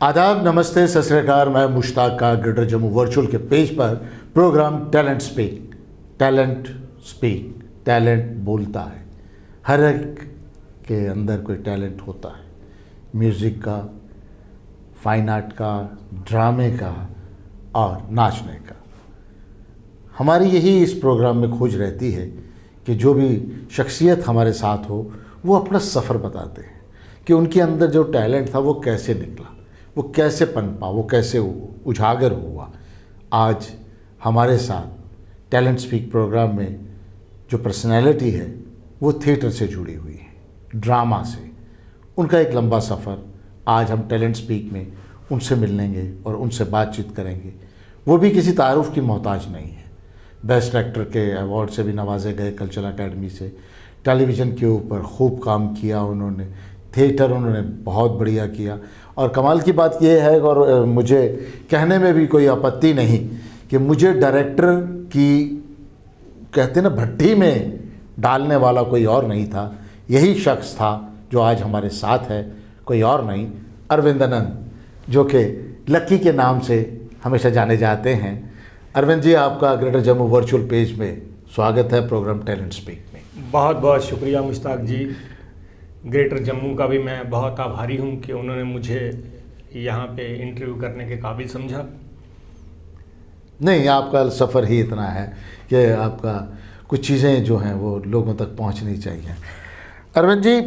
आदाब, नमस्ते, सत श्री अकाल। मैं मुश्ताक का ग्रेटर जम्मू वर्चुअल के पेज पर प्रोग्राम टैलेंट स्पीक। टैलेंट बोलता है। हर एक के अंदर कोई टैलेंट होता है, म्यूज़िक का, फाइन आर्ट का, ड्रामे का और नाचने का। हमारी यही इस प्रोग्राम में खोज रहती है कि जो भी शख्सियत हमारे साथ हो वो अपना सफ़र बताते हैं कि उनके अंदर जो टैलेंट था वो कैसे निकला, वो कैसे पनपा, वो कैसे उजागर हुआ। आज हमारे साथ टैलेंट स्पीक प्रोग्राम में जो पर्सनैलिटी है वो थिएटर से जुड़ी हुई है, ड्रामा से। उनका एक लंबा सफ़र आज हम टैलेंट स्पीक में उनसे मिलेंगे और उनसे बातचीत करेंगे। वो भी किसी तारुफ की मोहताज नहीं है। बेस्ट एक्टर के अवार्ड से भी नवाजे गए कल्चरल अकेडमी से। टेलीविज़न के ऊपर खूब काम किया उन्होंने, थिएटर उन्होंने बहुत बढ़िया किया। और कमाल की बात यह है, और मुझे कहने में भी कोई आपत्ति नहीं, कि मुझे डायरेक्टर की कहते ना भट्टी में डालने वाला कोई और नहीं था। यही शख्स था जो आज हमारे साथ है, कोई और नहीं, अरविंद आनंद, जो कि लक्की के नाम से हमेशा जाने जाते हैं। अरविंद जी, आपका ग्रेटर जम्मू वर्चुअल पेज में स्वागत है प्रोग्राम टैलेंट स्पीक में। बहुत बहुत शुक्रिया मुश्ताक जी। ग्रेटर जम्मू का भी मैं बहुत आभारी हूं कि उन्होंने मुझे यहाँ पे इंटरव्यू करने के काबिल समझा। नहीं, आपका सफ़र ही इतना है कि आपका कुछ चीज़ें जो हैं वो लोगों तक पहुँचनी चाहिए। अरविंद जी,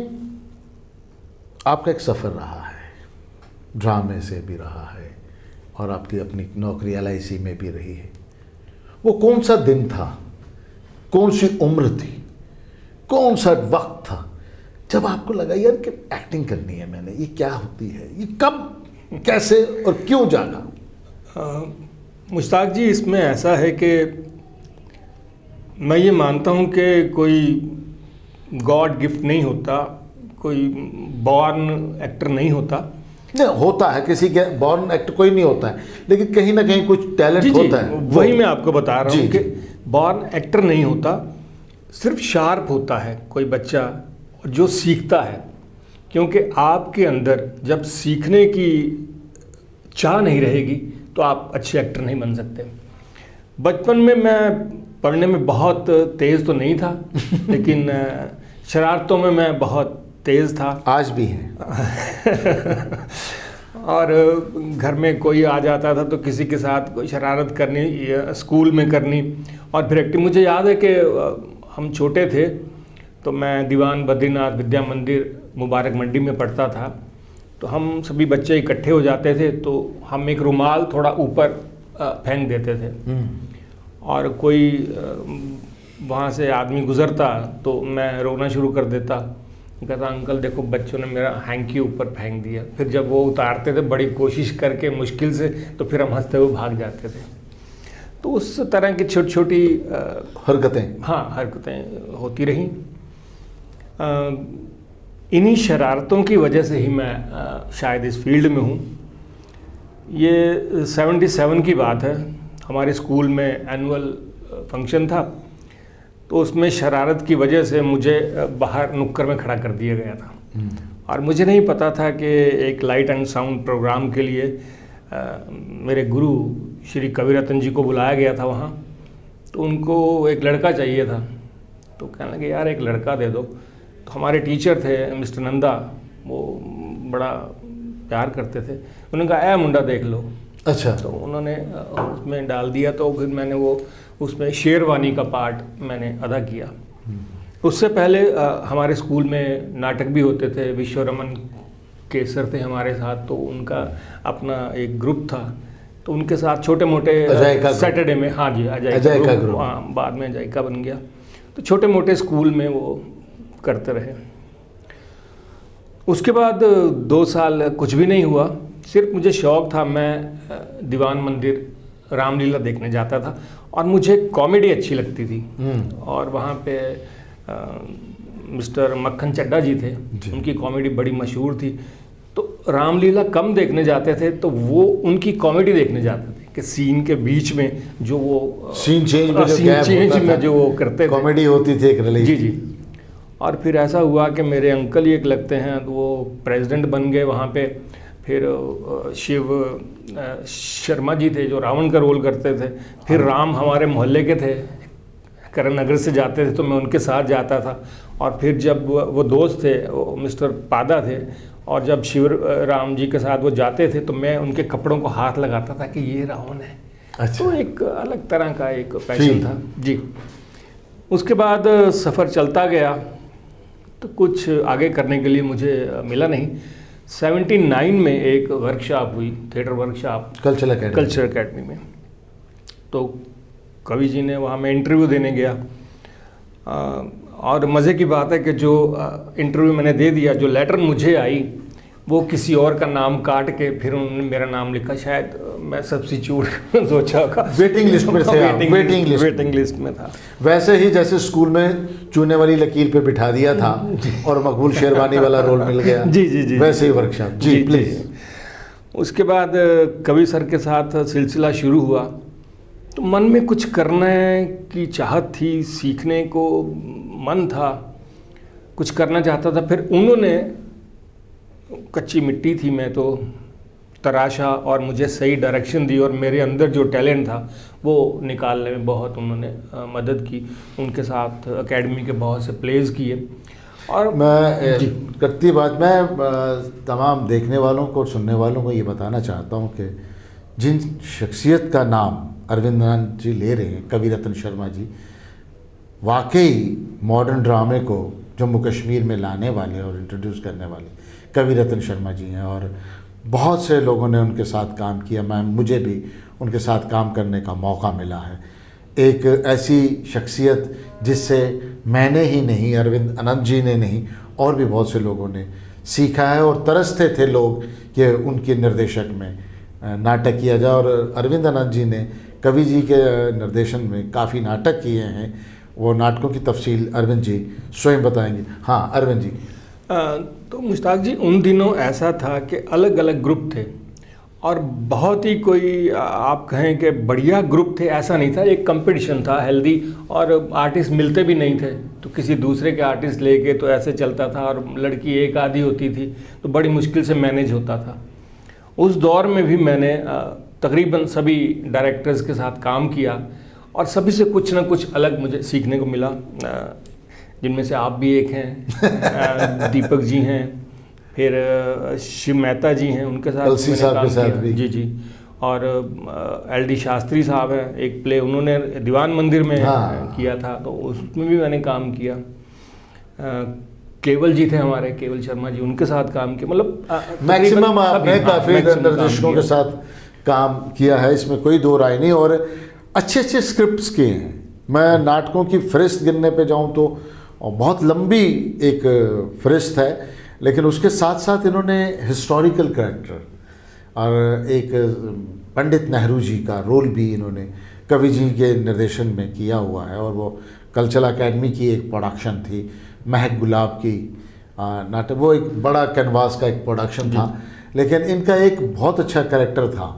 आपका एक सफ़र रहा है, ड्रामे से भी रहा है और आपकी अपनी नौकरी LIC में भी रही है। वो कौन सा दिन था, कौन सी उम्र थी, कौन सा वक्त था जब आपको लगा यार कि एक्टिंग करनी है मैंने, ये क्या होती है, ये कब, कैसे और क्यों जागा? मुश्ताक जी, इसमें ऐसा है कि मैं ये मानता हूँ कि कोई गॉड गिफ्ट नहीं होता, कोई बॉर्न एक्टर नहीं होता। नहीं, होता है, किसी के बॉर्न एक्टर कोई नहीं होता है, लेकिन कहीं ना कहीं कुछ टैलेंट होता है। वही मैं आपको बता रहा हूँ कि बॉर्न एक्टर नहीं होता, सिर्फ शार्प होता है कोई बच्चा जो सीखता है। क्योंकि आपके अंदर जब सीखने की चाह नहीं रहेगी तो आप अच्छे एक्टर नहीं बन सकते। बचपन में मैं पढ़ने में बहुत तेज़ तो नहीं था लेकिन शरारतों में मैं बहुत तेज़ था। आज भी है। और घर में कोई आ जाता था तो किसी के साथ कोई शरारत करनी, स्कूल में करनी, और फिर एक्टिंग। मुझे याद है कि हम छोटे थे तो मैं दीवान बद्रीनाथ विद्या मंदिर मुबारक मंडी में पढ़ता था। तो हम सभी बच्चे इकट्ठे हो जाते थे तो हम एक रुमाल थोड़ा ऊपर फेंक देते थे, और कोई वहाँ से आदमी गुज़रता तो मैं रोना शुरू कर देता। कहता, अंकल देखो बच्चों ने मेरा हैंकी ऊपर फेंक दिया। फिर जब वो उतारते थे बड़ी कोशिश करके मुश्किल से, तो फिर हम हंसते हुए भाग जाते थे। तो उस तरह की छोटी छोटी हरकतें होती रहीं। इन्हीं शरारतों की वजह से ही मैं शायद इस फील्ड में हूँ। ये 77 की बात है। हमारे स्कूल में एनुअल फंक्शन था तो उसमें शरारत की वजह से मुझे बाहर नुक्कड़ में खड़ा कर दिया गया था। और मुझे नहीं पता था कि एक लाइट एंड साउंड प्रोग्राम के लिए मेरे गुरु श्री कविरत्न जी को बुलाया गया था वहाँ। तो उनको एक लड़का चाहिए था, तो कहने लगे यार एक लड़का दे दो। तो हमारे टीचर थे मिस्टर नंदा, वो बड़ा प्यार करते थे। उन्होंने कहा मुंडा देख लो। अच्छा। तो उन्होंने उसमें डाल दिया। तो फिर मैंने वो उसमें शेरवानी का पार्ट मैंने अदा किया। उससे पहले हमारे स्कूल में नाटक भी होते थे। विश्वरमन के सर थे हमारे साथ, तो उनका अपना एक ग्रुप था। तो उनके साथ छोटे मोटे सैटरडे में, हाँ जी, अजय का ग्रुप, हाँ, बाद में अजय का बन गया। तो छोटे मोटे स्कूल में वो करते रहे। उसके बाद 2 साल कुछ भी नहीं हुआ। सिर्फ मुझे शौक़ था, मैं दीवान मंदिर रामलीला देखने जाता था और मुझे कॉमेडी अच्छी लगती थी। और वहाँ पे मिस्टर मक्खन चड्डा जी थे, उनकी कॉमेडी बड़ी मशहूर थी। तो रामलीला कम देखने जाते थे तो वो उनकी कॉमेडी देखने जाते थे कि सीन के बीच में जो वो सीन चेंज में जो वो करते थे, कॉमेडी होती थी एक जी जी। और फिर ऐसा हुआ कि मेरे अंकल ही एक लगते हैं, तो वो प्रेसिडेंट बन गए वहाँ पे। फिर शिव शर्मा जी थे जो रावण का रोल करते थे, फिर राम हमारे मोहल्ले के थे, करण नगर से जाते थे तो मैं उनके साथ जाता था। और फिर जब वो दोस्त थे, वो मिस्टर पादा थे, और जब शिव राम जी के साथ वो जाते थे तो मैं उनके कपड़ों को हाथ लगाता था कि ये रावण है। अच्छा। तो एक अलग तरह का एक पैशन था जी। उसके बाद सफ़र चलता गया तो कुछ आगे करने के लिए मुझे मिला नहीं। 79 में एक वर्कशॉप हुई, थिएटर वर्कशॉप कल्चर एकेडमी में। तो कवि जी ने वहाँ मैं इंटरव्यू देने गया, और मज़े की बात है कि जो इंटरव्यू मैंने दे दिया, जो लेटर मुझे आई वो किसी और का नाम काट के फिर उन्होंने मेरा नाम लिखा। शायद मैं सब्स्टिट्यूट सोचा होगा, वेटिंग लिस्ट में थे, वेटिंग लिस्ट में था। वैसे ही जैसे स्कूल में चूने वाली लकीर पे बिठा दिया था और मकबूल शेरवानी वाला रोल मिल गया। जी वैसे ही वर्कशॉप जी प्लीज। उसके बाद कवि सर के साथ सिलसिला शुरू हुआ तो मन में कुछ करने की चाहत थी, सीखने को मन था, कुछ करना चाहता था। फिर उन्होंने, कच्ची मिट्टी थी मैं तो, तराशा और मुझे सही डायरेक्शन दी और मेरे अंदर जो टैलेंट था वो निकालने में बहुत उन्होंने मदद की। उनके साथ एकेडमी के बहुत से प्लेज किए। और मैं करती बात, मैं तमाम देखने वालों को, सुनने वालों को ये बताना चाहता हूँ कि जिन शख्सियत का नाम अरविंद आनंद जी ले रहे हैं, कवि रत्न शर्मा जी, वाकई मॉडर्न ड्रामे को जम्मू कश्मीर में लाने वाले और इंट्रोड्यूस करने वाले कवि रत्न शर्मा जी हैं। और बहुत से लोगों ने उनके साथ काम किया, मुझे भी उनके साथ काम करने का मौका मिला है। एक ऐसी शख्सियत जिससे मैंने ही नहीं, अरविंद आनंद जी ने नहीं, और भी बहुत से लोगों ने सीखा है, और तरसते थे लोग कि उनके निर्देशक में नाटक किया जाए। और अरविंद आनंद जी ने कवि जी के निर्देशन में काफ़ी नाटक किए हैं। वो नाटकों की तफसील अरविंद जी स्वयं बताएंगे। हाँ अरविंद जी। तो मुश्ताक जी, उन दिनों ऐसा था कि अलग अलग ग्रुप थे और बहुत ही कोई आप कहें कि बढ़िया ग्रुप थे ऐसा नहीं था। एक कंपटीशन था हेल्दी, और आर्टिस्ट मिलते भी नहीं थे तो किसी दूसरे के आर्टिस्ट लेके तो ऐसे चलता था, और लड़की एक आधी होती थी तो बड़ी मुश्किल से मैनेज होता था। उस दौर में भी मैंने तकरीबन सभी डायरेक्टर्स के साथ काम किया और सभी से कुछ ना कुछ अलग मुझे सीखने को मिला, जिनमें से आप भी एक हैं, दीपक जी हैं, फिर शिव मेहता जी हैं, उनके साथ मैंने काम किया। जी जी। और LD शास्त्री साहब हैं, एक प्ले उन्होंने दीवान मंदिर में किया था तो उसमें भी मैंने काम किया। केवल जी थे हमारे, केवल शर्मा जी, उनके साथ काम किया। मतलब मैक्सिमम आपने काफ़ी निर्देशकों के साथ काम किया है, इसमें कोई दो राय नहीं। और अच्छे अच्छे स्क्रिप्ट्स किए हैं। मैं नाटकों की फहरिस्त गिनने पे जाऊं तो बहुत लंबी एक फहरिस्त है, लेकिन उसके साथ साथ इन्होंने हिस्टोरिकल कैरेक्टर और एक पंडित नेहरू जी का रोल भी इन्होंने कवि जी के निर्देशन में किया हुआ है। और वो कल्चरल एकेडमी की एक प्रोडक्शन थी, महक गुलाब की नाटक, वो एक बड़ा कैनवास का एक प्रोडक्शन था। लेकिन इनका एक बहुत अच्छा कैरेक्टर था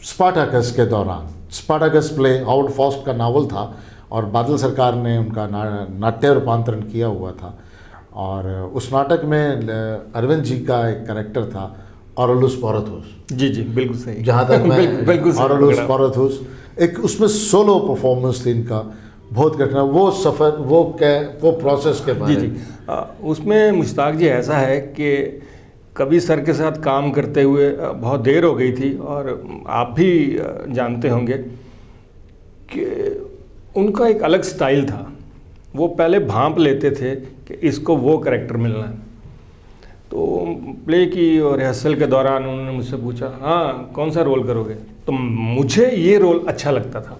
स्पार्टाकस के दौरान। स्पार्टाकस प्ले हावर्ड फॉस्ट का नावल था और बादल सरकार ने उनका नाट्य रूपांतरण किया हुआ था। और उस नाटक में अरविंद जी का एक कैरेक्टर था ऑरोलुस पोरथोस। जी जी, बिल्कुल सही। जहाँ तक मैं ऑरोलुस पोरथोस, एक उसमें सोलो परफॉर्मेंस थी इनका, बहुत कठिन। वो सफ़र, वो प्रोसेस के बारे में। जी जी। उसमें मुश्ताक जी ऐसा है कि कवि सर के साथ काम करते हुए बहुत देर हो गई थी, और आप भी जानते होंगे कि उनका एक अलग स्टाइल था। वो पहले भांप लेते थे कि इसको वो कैरेक्टर मिलना है। तो प्ले की रिहर्सल के दौरान उन्होंने मुझसे पूछा, हाँ कौन सा रोल करोगे? तो मुझे ये रोल अच्छा लगता था,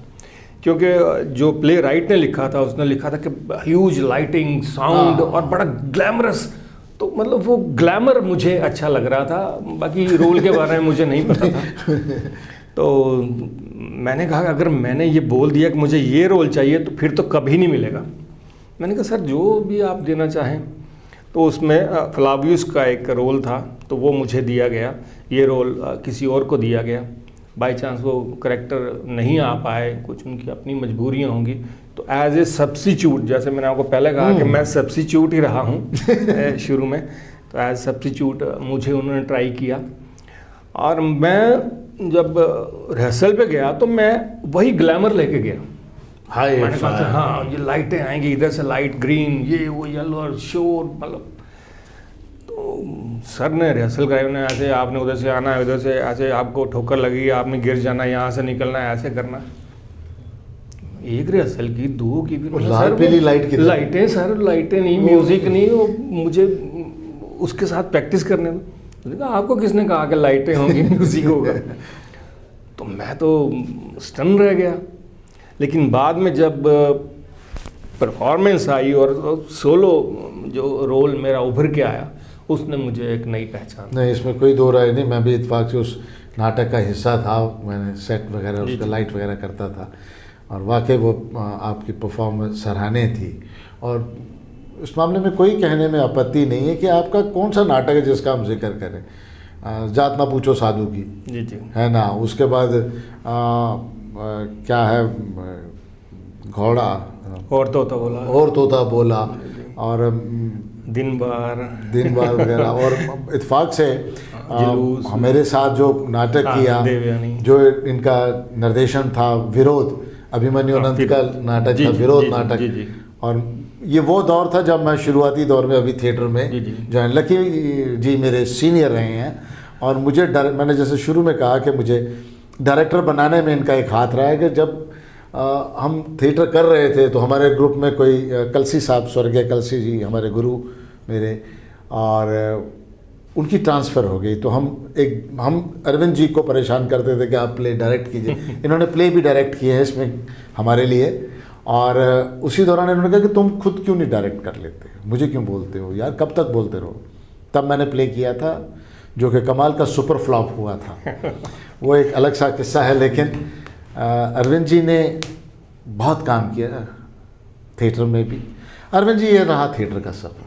क्योंकि जो प्ले राइट ने लिखा था, उसने लिखा था कि ह्यूज लाइटिंग, साउंड और बड़ा ग्लैमरस। तो मतलब वो ग्लैमर मुझे अच्छा लग रहा था, बाकी रोल के बारे में मुझे नहीं पता था। तो मैंने कहा अगर मैंने ये बोल दिया कि मुझे ये रोल चाहिए तो फिर तो कभी नहीं मिलेगा। मैंने कहा सर जो भी आप देना चाहें। तो उसमें फ्लावियस का एक रोल था तो वो मुझे दिया गया, ये रोल किसी और को दिया गया। बाय चांस वो करैक्टर नहीं आ पाए, कुछ उनकी अपनी मजबूरियां होंगी, तो एज ए सब्स्टिट्यूट, जैसे मैंने आपको पहले कहा कि मैं सब्स्टिट्यूट ही रहा हूँ शुरू में, तो एज सब्स्टिट्यूट मुझे उन्होंने ट्राई किया। और मैं जब रिहर्सल पे गया तो मैं वही ग्लैमर लेके गया। मैंने कहा था हाँ ये लाइटें आएंगी, इधर से लाइट ग्रीन, ये वो येलो और शोर, मतलब। तो सर ने रिहर्सल कराई, उन्हें ऐसे आपने उधर से आना है, उधर से ऐसे आपको ठोकर लगी, आपने गिर जाना, यहाँ से निकलना है, ऐसे करना। एक रिहर्सल की, दो की, फिर लाल पीली लाइट की लाइटें सर, लाइटें नहीं, म्यूजिक नहीं, वो मुझे उसके साथ प्रैक्टिस करने दो। कहा आपको किसने कहा कि लाइटें होंगी म्यूजिक होगा? तो मैं तो स्टन रह गया। लेकिन बाद में जब परफॉर्मेंस आई और सोलो जो रोल मेरा उभर के आया, उसने मुझे एक नई पहचान। नहीं, इसमें कोई दो राय नहीं। मैं भी इत्तेफाक से उस नाटक का हिस्सा था, मैंने सेट वगैरह उसका लाइट वगैरह करता था, और वाकई वो आपकी परफॉर्मेंस सराहनीय थी। और इस मामले में कोई कहने में आपत्ति नहीं है कि आपका कौन सा नाटक है जिसका हम जिक्र करें। जात ना पूछो साधु की, जी जी, है ना। उसके बाद क्या है, घोड़ा और तोता बोला, और दिन बार वगैरह। और इत्तेफाक से मेरे साथ जो नाटक किया, जो इनका निर्देशन था विरोध, अभिमन्यु अनंत का नाटक था विरोध नाटक। और ये वो दौर था जब मैं शुरुआती दौर में अभी थिएटर में जो है, लकी जी मेरे सीनियर रहे हैं। और मुझे मैंने जैसे शुरू में कहा कि मुझे डायरेक्टर बनाने में इनका एक हाथ रहा है कि जब हम थिएटर कर रहे थे तो हमारे ग्रुप में कोई कलसी साहब, स्वर्गीय कलसी जी हमारे गुरु मेरे, और उनकी ट्रांसफ़र हो गई। तो हम अरविंद जी को परेशान करते थे कि आप प्ले डायरेक्ट कीजिए। इन्होंने प्ले भी डायरेक्ट किए हैं इसमें हमारे लिए। और उसी दौरान इन्होंने कहा कि तुम खुद क्यों नहीं डायरेक्ट कर लेते, मुझे क्यों बोलते हो यार, कब तक बोलते रहो। तब मैंने प्ले किया था, जो कि कमाल का सुपर फ्लॉप हुआ था। वो एक अलग सा किस्सा है। लेकिन अरविंद जी ने बहुत काम किया थिएटर में भी। अरविंद जी, ये रहा थिएटर का सफ़र।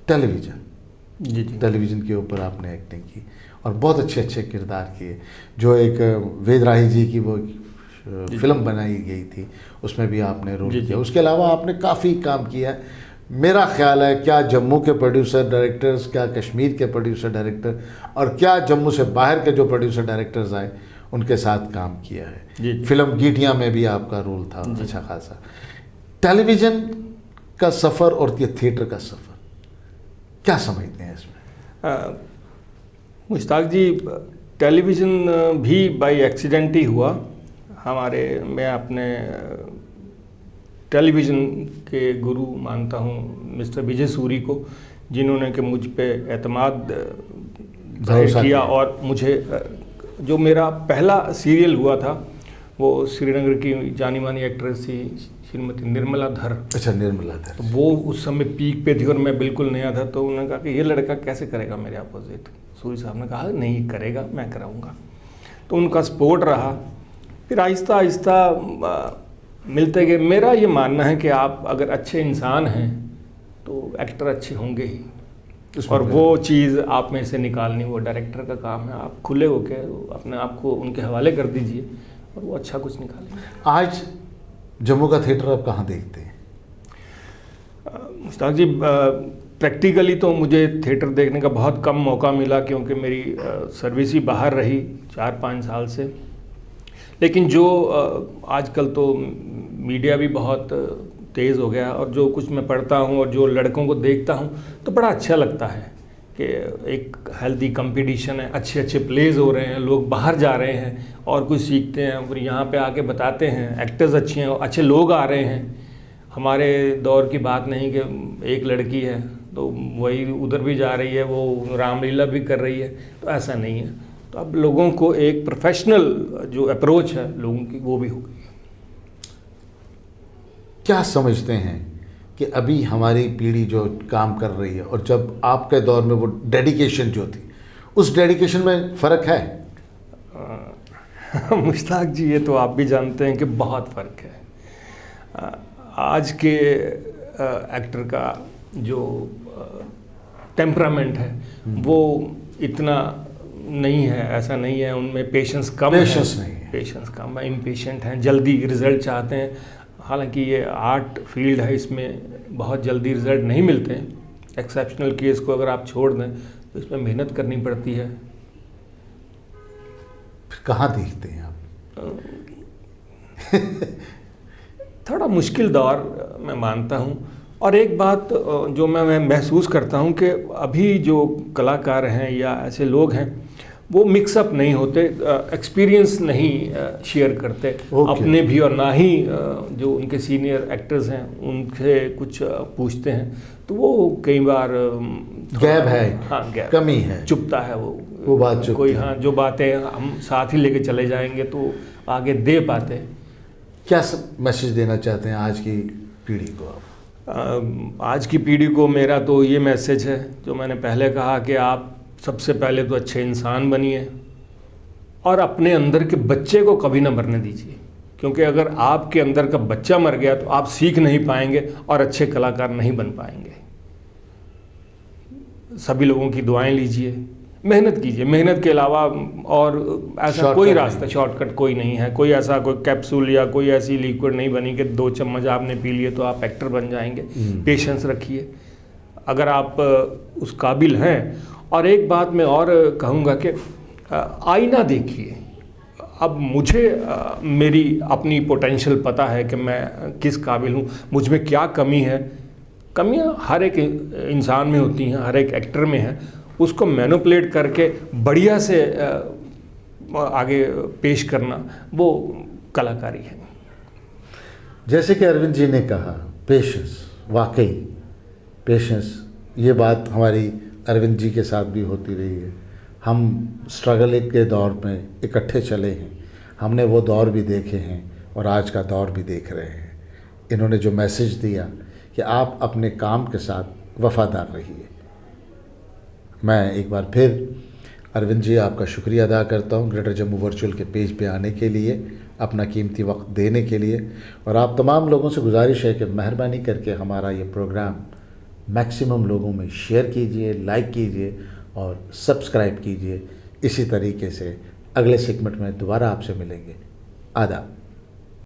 टेलीविज़न, जी, टेलीविज़न के ऊपर आपने एक्टिंग की और बहुत अच्छे अच्छे किरदार किए। जो एक वेदराही जी की वो फिल्म बनाई गई थी, उसमें भी आपने रोल किया। उसके अलावा आपने काफ़ी काम किया। मेरा ख्याल है क्या जम्मू के प्रोड्यूसर डायरेक्टर्स, क्या कश्मीर के प्रोड्यूसर डायरेक्टर, और क्या जम्मू से बाहर के जो प्रोड्यूसर डायरेक्टर्स आए उनके साथ काम किया है। फिल्म गीटियाँ में भी आपका रोल था अच्छा खासा। टेलीविज़न का सफ़र और ये थिएटर का सफ़र क्या समझते हैं इसमें? मुश्ताक जी, टेलीविज़न भी बाय एक्सीडेंट ही हुआ। मैं अपने टेलीविज़न के गुरु मानता हूँ मिस्टर विजय सूरी को, जिन्होंने कि मुझ पे एतमाद ज़ाहिर किया। और मुझे जो मेरा पहला सीरियल हुआ था वो श्रीनगर की जानी मानी एक्ट्रेस थी श्रीमती निर्मला धर। अच्छा, निर्मला धर। तो वो उस समय पीक पे थी और मैं बिल्कुल नया था। तो उन्होंने कहा कि ये लड़का कैसे करेगा मेरे अपोजिट। सूरी साहब ने कहा नहीं करेगा, मैं कराऊंगा। तो उनका सपोर्ट रहा। फिर आहिस्ता आहिस्ता मिलते गए। मेरा ये मानना है कि आप अगर अच्छे इंसान हैं तो एक्टर अच्छे होंगे ही, और वो चीज़ आप में से निकालनी वो डायरेक्टर का काम है। आप खुले होकर अपने आप को उनके हवाले कर दीजिए और वो अच्छा कुछ निकालेंगे। आज जम्मू का थिएटर आप कहाँ देखते हैं? मुश्ताक जी, प्रैक्टिकली तो मुझे थिएटर देखने का बहुत कम मौका मिला, क्योंकि मेरी सर्विस ही बाहर रही 4-5 साल से। लेकिन जो आजकल तो मीडिया भी बहुत तेज़ हो गया, और जो कुछ मैं पढ़ता हूँ और जो लड़कों को देखता हूँ तो बड़ा अच्छा लगता है कि एक हेल्दी कंपटीशन है, अच्छे अच्छे प्लेज हो रहे हैं, लोग बाहर जा रहे हैं और कुछ सीखते हैं, और यहाँ पे आके बताते हैं। एक्टर्स अच्छे हैं, अच्छे लोग आ रहे हैं। हमारे दौर की बात नहीं कि एक लड़की है तो वही उधर भी जा रही है, वो रामलीला भी कर रही है, तो ऐसा नहीं है। तो अब लोगों को एक प्रोफेशनल जो अप्रोच है लोगों की, वो भी हो गई है। क्या समझते हैं कि अभी हमारी पीढ़ी जो काम कर रही है और जब आपके दौर में वो डेडिकेशन जो थी, उस डेडिकेशन में फ़र्क है? मुश्ताक जी, ये तो आप भी जानते हैं कि बहुत फ़र्क है। आज के एक्टर का जो टेम्परामेंट है वो इतना नहीं है, ऐसा नहीं है। उनमें पेशेंस कम है, पेशेंस कम है, इम्पेशेंट हैं, जल्दी रिज़ल्ट चाहते हैं। हालांकि ये आर्ट फील्ड है, इसमें बहुत जल्दी रिज़ल्ट नहीं मिलते हैं, एक्सेप्शनल केस को अगर आप छोड़ दें तो इसमें मेहनत करनी पड़ती है। फिर कहाँ देखते हैं आप? थोड़ा मुश्किल दौर मैं मानता हूँ। और एक बात जो मैं महसूस करता हूँ कि अभी जो कलाकार हैं या ऐसे लोग हैं वो मिक्सअप नहीं होते, एक्सपीरियंस नहीं शेयर करते अपने भी, और ना ही जो उनके सीनियर एक्टर्स हैं उनसे कुछ पूछते हैं। तो वो कई बार गैप है, हाँ गैप, कमी है, चुपता है वो बात चुपती कोई, हाँ जो बातें हम साथ ही लेके चले जाएंगे तो आगे दे पाते हैं। क्या मैसेज देना चाहते हैं आज की पीढ़ी को आप? आज की पीढ़ी को मेरा तो ये मैसेज है जो मैंने पहले कहा कि आप सबसे पहले तो अच्छे इंसान बनिए और अपने अंदर के बच्चे को कभी ना मरने दीजिए, क्योंकि अगर आपके अंदर का बच्चा मर गया तो आप सीख नहीं पाएंगे और अच्छे कलाकार नहीं बन पाएंगे। सभी लोगों की दुआएं लीजिए, मेहनत कीजिए, मेहनत के अलावा और ऐसा कोई रास्ता, शॉर्टकट कोई नहीं है। कोई ऐसा कोई कैप्सूल या कोई ऐसी लिक्विड नहीं बनी कि 2 चम्मच आपने पी लिए तो आप एक्टर बन जाएंगे। पेशेंस रखिए अगर आप उस काबिल हैं। और एक बात मैं और कहूँगा कि आईना देखिए। अब मुझे मेरी अपनी पोटेंशियल पता है कि मैं किस काबिल हूँ, मुझ में क्या कमी है। कमियाँ हर एक इंसान में होती हैं, हर एक एक्टर में है। उसको मैनिपुलेट करके बढ़िया से आगे पेश करना वो कलाकारी है। जैसे कि अरविंद जी ने कहा, पेशेंस, वाकई पेशेंस, ये बात हमारी अरविंद जी के साथ भी होती रही है। हम स्ट्रगल के दौर में इकट्ठे चले हैं, हमने वो दौर भी देखे हैं और आज का दौर भी देख रहे हैं। इन्होंने जो मैसेज दिया कि आप अपने काम के साथ वफादार रहिए। मैं एक बार फिर अरविंद जी आपका शुक्रिया अदा करता हूँ ग्रेटर जम्मू वर्चुअल के पेज पे आने के लिए, अपना कीमती वक्त देने के लिए। और आप तमाम लोगों से गुजारिश है कि मेहरबानी करके हमारा ये प्रोग्राम मैक्सिमम लोगों में शेयर कीजिए, लाइक कीजिए और सब्सक्राइब कीजिए। इसी तरीके से अगले सेगमेंट में दोबारा आपसे मिलेंगे। आदाब।